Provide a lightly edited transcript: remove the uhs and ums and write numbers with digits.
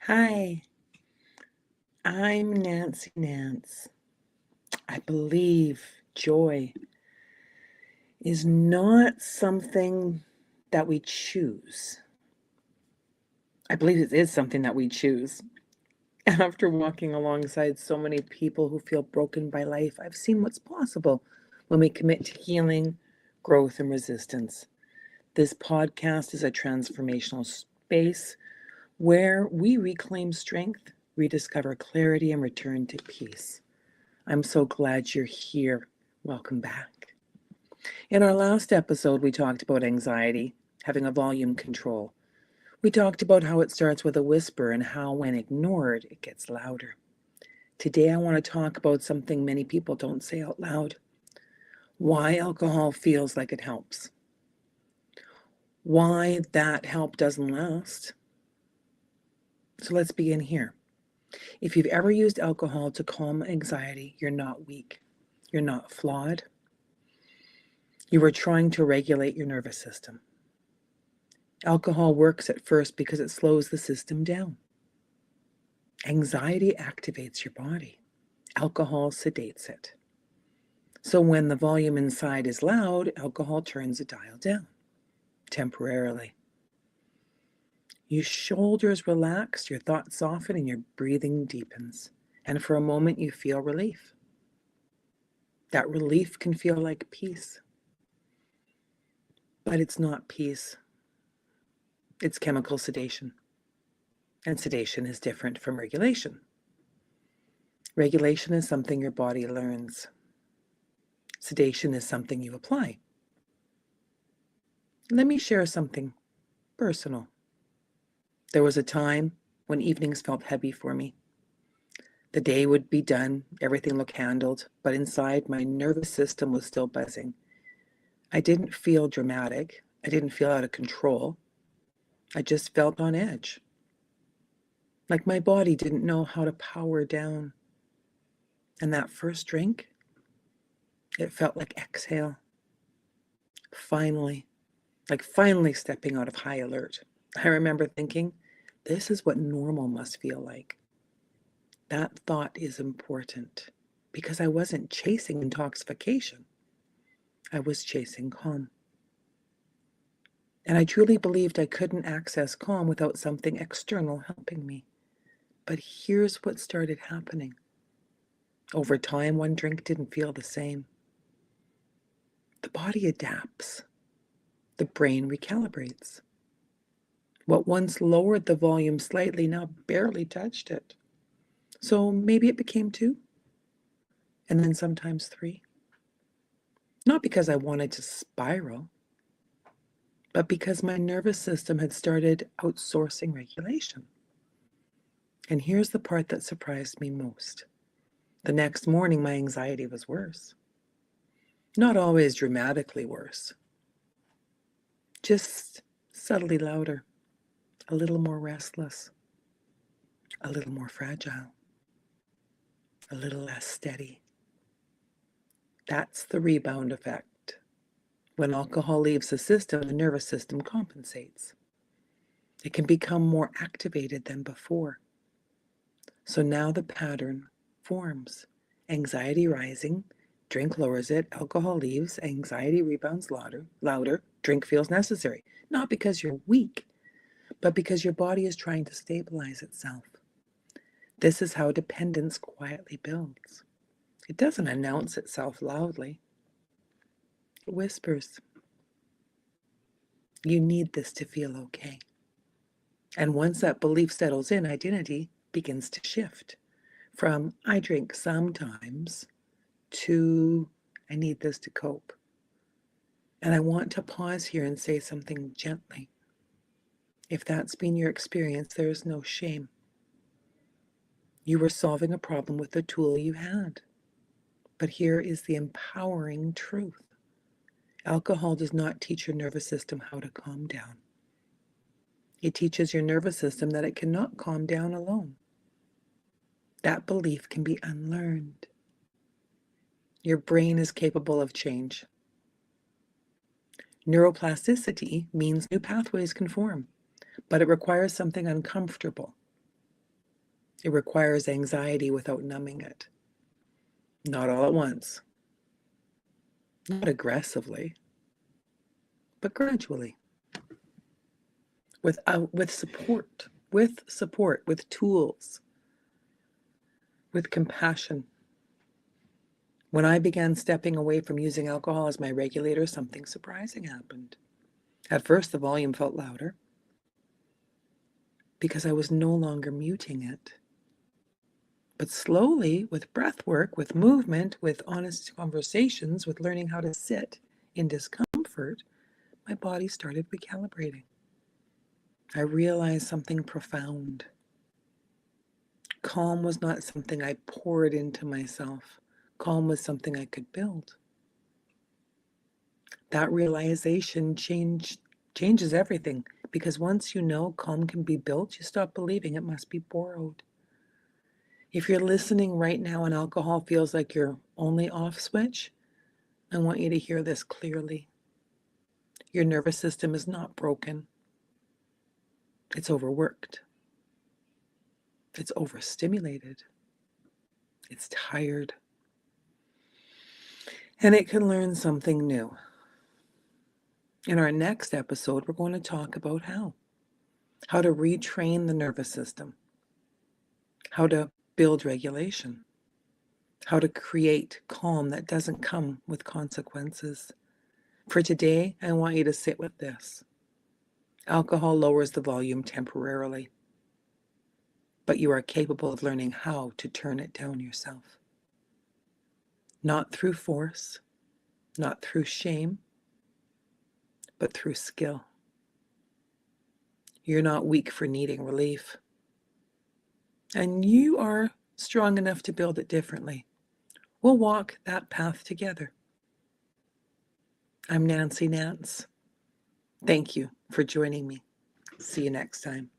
Hi, I'm Nancy Nance. I believe joy is not something that we choose. I believe it is something that we choose. After walking alongside so many people who feel broken by life, I've seen what's possible when we commit to healing, growth, and resistance. This podcast is a transformational space where we reclaim strength, rediscover clarity, and return to peace. I'm so glad you're here. Welcome back. In our last episode, we talked about anxiety, having a volume control. We talked about how it starts with a whisper and how, when ignored, it gets louder. Today, I want to talk about something many people don't say out loud: why alcohol feels like it helps, why that help doesn't last. So let's begin here. If you've ever used alcohol to calm anxiety, you're not weak. You're not flawed. You are trying to regulate your nervous system. Alcohol works at first because it slows the system down. Anxiety activates your body. Alcohol sedates it. So when the volume inside is loud, alcohol turns the dial down, temporarily. Your shoulders relax, your thoughts soften, and your breathing deepens. And for a moment, you feel relief. That relief can feel like peace. But it's not peace. It's chemical sedation. And sedation is different from regulation. Regulation is something your body learns. Sedation is something you apply. Let me share something personal. There was a time when evenings felt heavy for me. The day would be done, everything looked handled, but inside my nervous system was still buzzing. I didn't feel dramatic. I didn't feel out of control. I just felt on edge. Like my body didn't know how to power down. And that first drink, it felt like exhale. Finally, like finally stepping out of high alert. I remember thinking, this is what normal must feel like. That thought is important because I wasn't chasing intoxication. I was chasing calm. And I truly believed I couldn't access calm without something external helping me. But here's what started happening. Over time, one drink didn't feel the same. The body adapts. The brain recalibrates. What once lowered the volume slightly now barely touched it. So maybe it became 2, and then sometimes 3. Not because I wanted to spiral, but because my nervous system had started outsourcing regulation. And here's the part that surprised me most. The next morning, my anxiety was worse. Not always dramatically worse, just subtly louder, a little more restless, a little more fragile, a little less steady. That's the rebound effect. When alcohol leaves the system, the nervous system compensates. It can become more activated than before. So now the pattern forms. Anxiety rising, drink lowers it, alcohol leaves, anxiety rebounds louder, drink feels necessary. Not because you're weak, but because your body is trying to stabilize itself. This is how dependence quietly builds. It doesn't announce itself loudly. It whispers. You need this to feel okay. And once that belief settles in, identity begins to shift from I drink sometimes to I need this to cope. And I want to pause here and say something gently. If that's been your experience, there is no shame. You were solving a problem with the tool you had. But here is the empowering truth. Alcohol does not teach your nervous system how to calm down. It teaches your nervous system that it cannot calm down alone. That belief can be unlearned. Your brain is capable of change. Neuroplasticity means new pathways can form, but it requires something uncomfortable. It requires anxiety without numbing it. Not all at once, not aggressively, but gradually, with support, with tools, with compassion. When I began stepping away from using alcohol as my regulator, something surprising happened. At first, the volume felt louder because I was no longer muting it. But slowly, with breath work, with movement, with honest conversations, with learning how to sit in discomfort, my body started recalibrating. I realized something profound. Calm was not something I poured into myself. Calm was something I could build. That realization changes everything, because once you know calm can be built, you stop believing it must be borrowed. If you're listening right now and alcohol feels like your only off switch, I want you to hear this clearly. Your nervous system is not broken. It's overworked. It's overstimulated. It's tired. And it can learn something new. In our next episode, we're going to talk about how to retrain the nervous system, how to build regulation, how to create calm that doesn't come with consequences. For today, I want you to sit with this. Alcohol lowers the volume temporarily, but you are capable of learning how to turn it down yourself. Not through force, not through shame, but through skill. You're not weak for needing relief. And you are strong enough to build it differently. We'll walk that path together. I'm Nancy Nance. Thank you for joining me. See you next time.